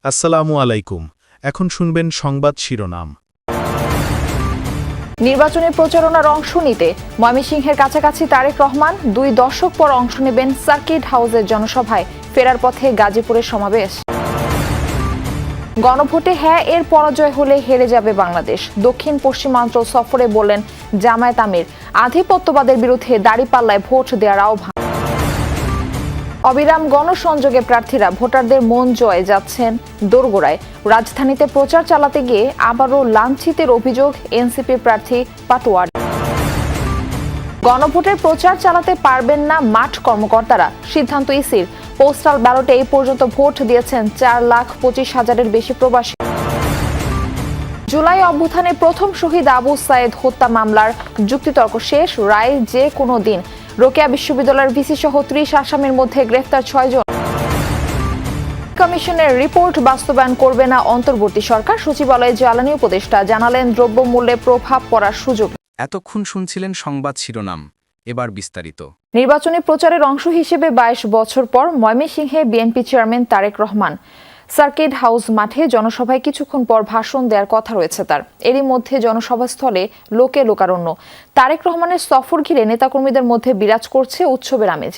আসসালামু আলাইকুম। এখন শুনবেন সংবাদ শিরোনাম। নির্বাচনী প্রচারণার অংশ নিতে ময়মনসিংহের কাছাকাছি তারেক রহমান 2 দশক পর অংশ নেবেন সার্কিট হাউসের জনসভায়, ফেরার পথে গাজীপুরের সমাবেশ। গণভোটে হ্যাঁ এর পরাজয় হলে হেরে যাবে বাংলাদেশ, দক্ষিণ পশ্চিমাঞ্চল সফরে বললেন জামায়াত আমির। আধিপত্যবাদের বিরুদ্ধে দাঁড়িপাল্লায় ভোট দেওয়ার আহ্বান। অবিরাম গণসংযোগে প্রার্থীরা ভোটারদের মন জয়ে যাচ্ছেন দোরগোড়ায়। রাজধানীতে প্রচার চালাতে গিয়ে আবারও লাঞ্ছিতের অভিযোগ এনসিপি প্রার্থী পাটোয়ার। গণভোটের প্রচার চালাতে পারবেন না মাঠ কর্মকর্তারা, সিদ্ধান্ত ইসির। পোস্টাল ব্যালটে এই পর্যন্ত ভোট দিয়েছেন 4,25,000-এর বেশি প্রবাসী। জুলাই অভ্যুত্থানে প্রথম শহীদ আবু সায়েদ হত্যা মামলার যুক্তিতর্ক শেষ, রায় যে কোনো দিন। রোকেয়া বিশ্ববিদ্যালয়ের ভিসি সহ 30 আসামির মধ্যে গ্রেফতার 6 জন। কমিশনের রিপোর্ট বাস্তবায়ন করবে না অন্তর্বর্তী সরকার, সচিবালয়ে জ্বালানি উপদেষ্টা জানালেন দ্রব্যমূল্যে প্রভাব পড়ার সুযোগ। এতক্ষণ শুনছিলেন সংবাদ শিরোনাম, এবার বিস্তারিত। নির্বাচনী প্রচারের অংশ হিসেবে 22 বছর পর ময়মনসিংহে BNP chairman Tarique Rahman circuit house মাঠে জনসভায় কিছুক্ষণ পর ভাষণ দেওয়ার কথা রয়েছে তার। এরই মধ্যে জনসভাস্থলে লোকে লোকারণ্য। তারেক রহমানের সফর ঘিরে নেতাকর্মীদের মধ্যে বিরাজ করছে উৎসবের আমেজ।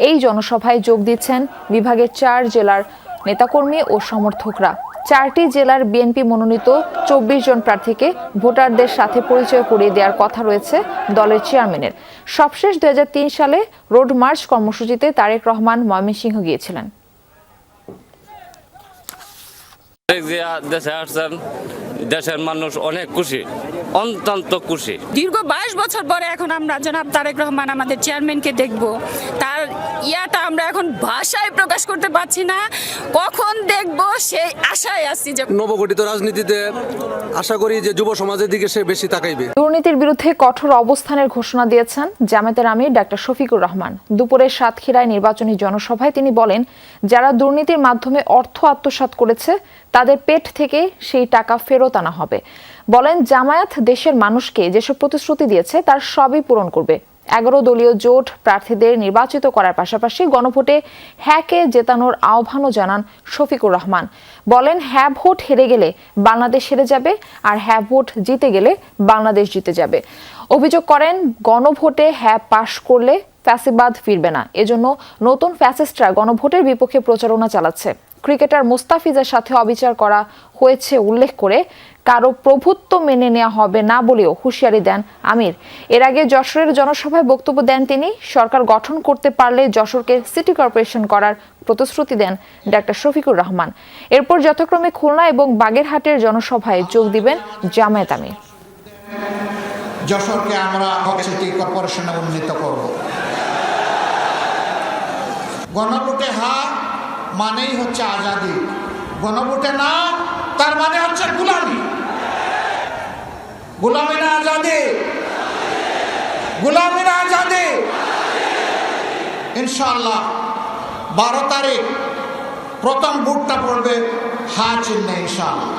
এই জনসভায় যোগ দিচ্ছেন বিভাগের 4 জেলার নেতাকর্মী ও সমর্থকরা। 4টি জেলার বিএনপি মনোনীত 24 জন প্রার্থীকে ভোটারদের সাথে পরিচয় করিয়ে দেওয়ার কথা রয়েছে দলের চেয়ারম্যানের। সবশেষ 2003 সালে রোড মার্চ কর্মসূচিতে তারেক রহমান ময়মনসিংহ গিয়েছিলেন। দেশের মানুষ অনেক খুশি, অত্যন্ত খুশি। দীর্ঘ 22 বছর পরে এখন আমরা জনাব তারেক রহমান আমাদের চেয়ারম্যানকে দেখব। তার ইয়াটা আমরা এখন ভাষায় প্রকাশ করতে পারছি না, কখন দেখব সেই আশায় আছি। যে নবগঠিত রাজনীতিতে আশা করি যে যুব সমাজের দিকে সে বেশি তাকাইবে। দুর্নীতির বিরুদ্ধে কঠোর অবস্থানের ঘোষণা দিয়েছেন জামায়াতের আমির ডাক্তার শফিকুর রহমান। দুপুরে সাতক্ষীরায় নির্বাচনী জনসভায় তিনি বলেন, যারা দুর্নীতির মাধ্যমে অর্থ আত্মসাৎ করেছে তাদের পেট থেকে সেই টাকা ফেরত আনা হবে। বলেন, জামায়াত দেশের মানুষকে যেসব প্রতিশ্রুতি দিয়েছে তার সবই পূরণ করবে। 11 দলীয় জোট প্রার্থীদের নির্বাচিত করার পাশাপাশি গণভোটে হ্যাঁকে জেতানোর আহ্বানও জানান শফিকুর রহমান। বলেন, হ্যাঁ ভোট হেরে গেলে বাংলাদেশ হেরে যাবে, আর হ্যাঁ ভোট জিতে গেলে বাংলাদেশ জিতে যাবে। অভিযোগ করেন, গণভোটে হ্যাঁ পাশ করলে ফ্যাসিবাদ ফিরবে না, এজন্য নতুন ফ্যাসিস্টরা গণভোটের বিপক্ষে প্রচারণা চালাচ্ছে। ক্রিকেটার মুস্তাফিজের সাথে অবিচার করা হয়েছে উল্লেখ করে কারো প্রভুত্ব মেনে নেওয়া হবে না বলেও হুঁশিয়ারি দেন আমির। এর আগে যশোরের জনসভায় বক্তব্য দেন তিনি। সরকার গঠন করতে পারলে যশোরকে সিটি কর্পোরেশন করার প্রতিশ্রুতি দেন ডাক্তার শফিকুর রহমান। এরপর যথাক্রমে খুলনা এবং বাগেরহাটের জনসভায় যোগ দিবেন জামায়াত আমির। যশোরকে আমরা সিটি কর্পোরেশনে উন্নীত করব। গণভোটে হ্যাঁ মানেই হচ্ছে আজাদি, গণভোটে না তার মানে হচ্ছে গোলামি। গোলামি না আজাদি, গোলামি না আজাদি। ইনশাআল্লাহ 12 তারিখ প্রথম ভোটটা পড়বে হ্যাঁ চিহ্নে ইনশাআল্লাহ।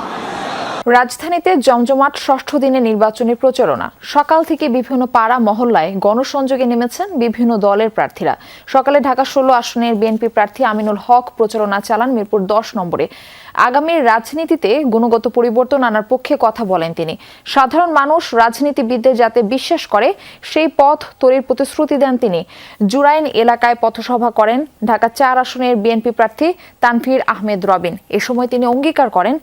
রাজধানীতে জমজমাট ষষ্ঠ দিনে নির্বাচনী প্রচারণা। সকাল থেকে বিভিন্ন পাড়া মহল্লায় গণসংযোগে নেমেছেন বিভিন্ন দলের প্রার্থীরা। সকালে ঢাকা 16 আসনের বিএনপি প্রার্থী আমিনুল হক প্রচারণা চালান মিরপুর 10 নম্বরে। আগামীর রাজনীতিতে গুণগত পরিবর্তন আনার পক্ষে কথা বলেন তিনি। সাধারণ মানুষ রাজনীতিবিদদের যাতে বিশ্বাস করে সেই পথ তৈরির প্রতিশ্রুতি দেন তিনি। জুরাইন এলাকায় পথসভা করেন ঢাকা 4 আসনের বিএনপি প্রার্থী তানভীর আহমেদ রবিন। এ সময় তিনি অঙ্গীকার করেন,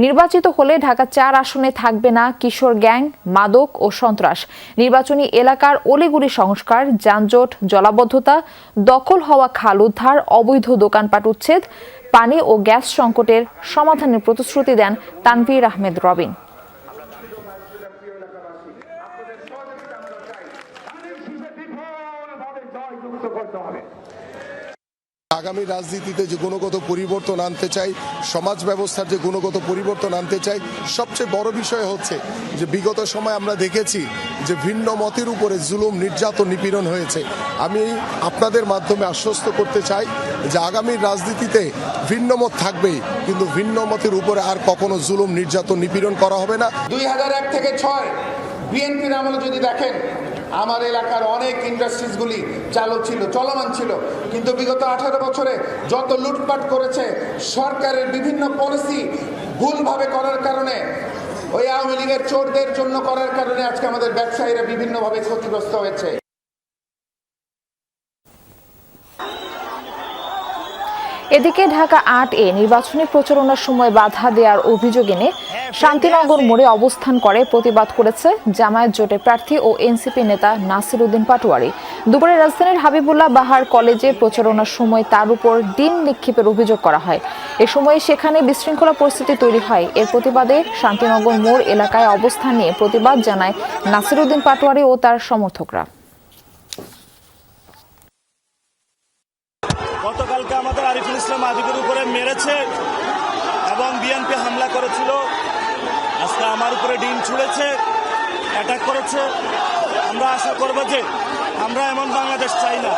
নির্বাচিত হলে ঢাকা 4 আসনে থাকবে না কিশোর গ্যাং, মাদক ও সন্ত্রাস। নির্বাচনী এলাকার অলিগুলি সংস্কার, যানজট, জলাবদ্ধতা, দখল হওয়া খাল উদ্ধার, অবৈধ দোকানপাট উচ্ছেদ, পানি ও গ্যাস সংকটের সমাধানের প্রতিশ্রুতি দেন তানভীর আহমেদ রবিন। আগামী রাজনীতিতে যে গুণগত পরিবর্তন আনতে চাই, সমাজ ব্যবস্থার যে গুণগত পরিবর্তন আনতে চাই, সবচেয়ে বড় বিষয় হচ্ছে যে বিগত সময় আমরা দেখেছি যে ভিন্ন মতের উপরে জুলুম, নির্যাতন, নিপীড়ন হয়েছে। আমি আপনাদের মাধ্যমে আশ্বস্ত করতে চাই যে আগামী রাজনীতিতে ভিন্ন মত থাকবেই, কিন্তু ভিন্ন মতের উপরে আর কখনো জুলুম, নির্যাতন, নিপীড়ন করা হবে না। 2001 থেকে 6 বিএনপির আমলে যদি দেখেন আমার এলাকার অনেক ইন্ডাস্ট্রিজগুলি চালু ছিল, চলমান ছিল, কিন্তু বিগত 18 বছরে যত লুটপাট করেছে সরকারের বিভিন্ন পলিসি ভুলভাবে করার কারণে, ওই আওয়ামী লীগের চোরদের জন্য করার কারণে আজকে আমাদের ব্যবসায়ীরা বিভিন্নভাবে ক্ষতিগ্রস্ত হয়েছে। এদিকে ঢাকা ৮-এ নির্বাচনী প্রচারণার সময় বাধা দেওয়ার অভিযোগ এনে শান্তিনগর মোড়ে অবস্থান করে প্রতিবাদ করেছে জামায়াত জোটের প্রার্থী ও এনসিপি নেতা নাসির উদ্দিন পাটোয়ারি। দুপুরে রাজধানীর হাবিবুল্লাহ বাহার কলেজে প্রচারণার সময় তার উপর ডিম নিক্ষেপের অভিযোগ করা হয়। এ সময় সেখানে বিশৃঙ্খলা পরিস্থিতি তৈরি হয়। এর প্রতিবাদে শান্তিনগর মোড় এলাকায় অবস্থান নিয়ে প্রতিবাদ জানায় নাসির উদ্দিন পাটোয়ারি ও তার সমর্থকরা। গতকালকে আমাদের আরিফুল ইসলাম আদিবের উপরে মেরেছে এবং বিএনপি হামলা করেছিল। আজকে আমার উপরে ডিম ছুঁড়েছে, অ্যাটাক করেছে। আমরা আশা করব যে আমরা এমন বাংলাদেশ চাই না,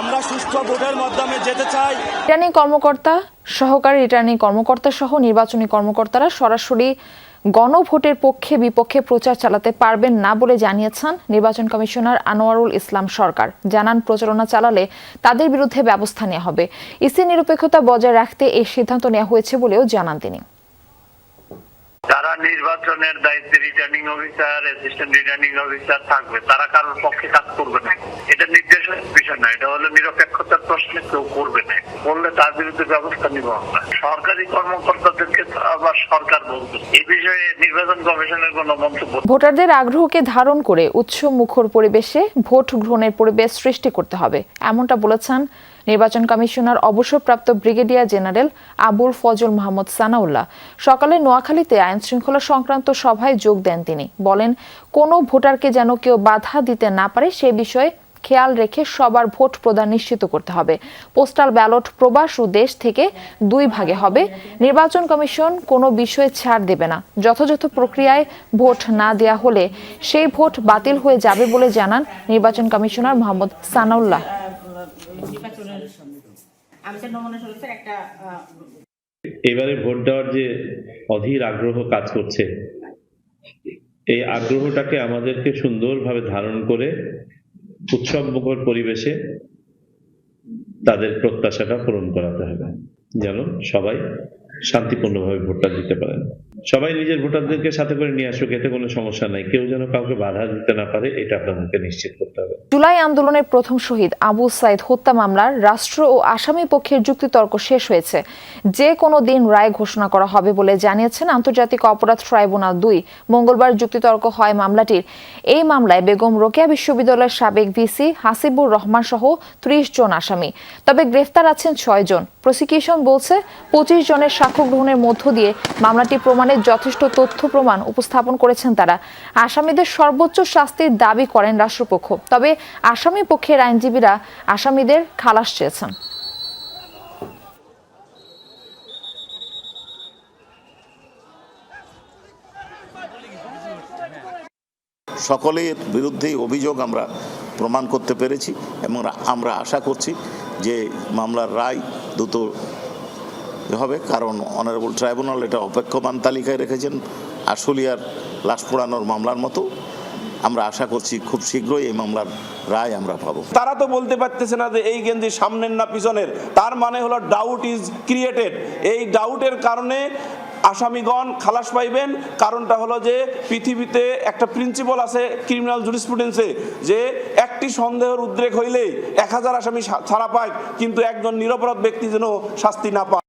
আমরা সুষ্ঠু ভোটের মাধ্যমে যেতে চাই। রিটার্নিং কর্মকর্তা, সহকারী রিটার্নিং কর্মকর্তা সহ নির্বাচনী কর্মকর্তারা সরাসরি গণভোটের পক্ষে বিপক্ষে প্রচার চালাতে পারবেন না বলে জানিয়েছেন নির্বাচন কমিশনার আনোয়ারুল ইসলাম সরকার। জানান, প্রচারণা চালালে তাদের বিরুদ্ধে ব্যবস্থা নেওয়া হবে। ইসি নিরপেক্ষতা বজায় রাখতে এই সিদ্ধান্ত নেওয়া হয়েছে বলেও জানান তিনি। যারা নির্বাচনের দায়িত্বে returning officer, assistant returning officer থাকবে, তারা কারোর পক্ষে কাজ করবে না। এটা নির্দেশের বিষয় না, এটা হলো নিরপেক্ষতার প্রশ্নে কেউ করবে না, বললে তার বিরুদ্ধে ব্যবস্থা নিব আমরা। সরকারি কর্মকর্তাদেরকে আবার সরকার বলবে, এই বিষয়ে নির্বাচন কমিশনের কোনো মন্তব্য। ভোটারদের আগ্রহকে ধারণ করে উৎসব মুখর পরিবেশে ভোট গ্রহণের পরিবেশ সৃষ্টি করতে হবে, এমনটা বলেছেন নির্বাচন কমিশনার অবসরপ্রাপ্ত ব্রিগেডিয়ার জেনারেল আবুল ফজল মাহমুদ সানাউল্লাহ। সকালে নোয়াখালীতে আইন শৃঙ্খলা সংক্রান্ত সভায় যোগ দেন তিনি। বলেন, কোনো ভোটারকে যেন কেউ বাধা দিতে না পারে সে বিষয়ে খেয়াল রেখে সবার ভোট প্রদান নিশ্চিত করতে হবে। পোস্টাল ব্যালট প্রবাস ও দেশ থেকে 2 ভাগে হবে। নির্বাচন কমিশন কোনো বিষয়ে ছাড় দেবে না। যথাযথ প্রক্রিয়ায় ভোট না দেয়া হলে সেই ভোট বাতিল হয়ে যাবে বলে জানান নির্বাচন কমিশনার মোহাম্মদ সানাউল্লাহ। এবারে ভোট দেওয়ার যে অধীর আগ্রহ কাজ করছে, এই আগ্রহটাকে আমাদেরকে সুন্দরভাবে ধারণ করে উৎসবমুখর পরিবেশে তাদের প্রত্যাশাটা পূরণ করাতে হবে, যেন সবাই শান্তিপূর্ণভাবে ভোটটা দিতে পারেন। সবাই নিজের ভোটারদেরকে সাথে করে নিয়ে আসুক, এতে কোনো সমস্যা নাই। কেউ যেন কাউকে বাধা দিতে না পারে, এটা আপনাদেরকে নিশ্চিত করতে হবে। জুলাই আন্দোলনের প্রথম শহীদ আবু সাইদ হত্যা মামলার রাষ্ট্র ও আসামি পক্ষের যুক্তিতর্ক শেষ হয়েছে। যে কোনো দিন রায় ঘোষণা করা হবে বলে জানিয়েছেন আন্তর্জাতিক অপরাধ ট্রাইব্যুনাল 2। মঙ্গলবার যুক্তিতর্ক হয় মামলাটির। এই মামলায় বেগম রোকেয়া বিশ্ববিদ্যালয়ের সাবেক ভিসি হাসিবুর রহমান সহ 30 জন আসামি। তবে গ্রেফতার আছেন 6 জন। প্রসিকিউশন বলছে 25 জনের সাক্ষ্য গ্রহণের মধ্য দিয়ে মামলাটি প্রমাণের যথেষ্ট তথ্য প্রমাণ উপস্থাপন করেছেন তারা। আসামিদের সর্বোচ্চ শাস্তির দাবি করেন রাষ্ট্রপক্ষ। তবে আসামি পক্ষের আইনজীবীরা আসামিদের খালাস চেয়েছেন। সকলের বিরুদ্ধেই অভিযোগ আমরা প্রমাণ করতে পেরেছি এবং আমরা আশা করছি যে মামলার রায় দ্রুত হবে, কারণ অনারেবল ট্রাইব্যুনাল এটা অপেক্ষমান তালিকায় রেখেছেন আশুলিয়ার লাশ পোড়ানোর মামলার মতো। আমরা আশা করছি খুব শীঘ্রই এই মামলার রায় আমরা পাবো। তারা তো বলতে পারতেছে না যে এই গেঞ্জি সামনের না পিছনের, তার মানে হলো ডাউট ইজ ক্রিয়েটেড। এই ডাউটের কারণে আসামিগণ খালাস পাইবেন। কারণটা হলো যে পৃথিবীতে একটা প্রিন্সিপাল আছে ক্রিমিনাল জুরিসপ্রুডেন্সে, যে একটি সন্দেহের উদ্রেক হইলেই 1000 আসামি ছাড়া পায়, কিন্তু একজন নিরপরাধ ব্যক্তি যেন শাস্তি না পায়।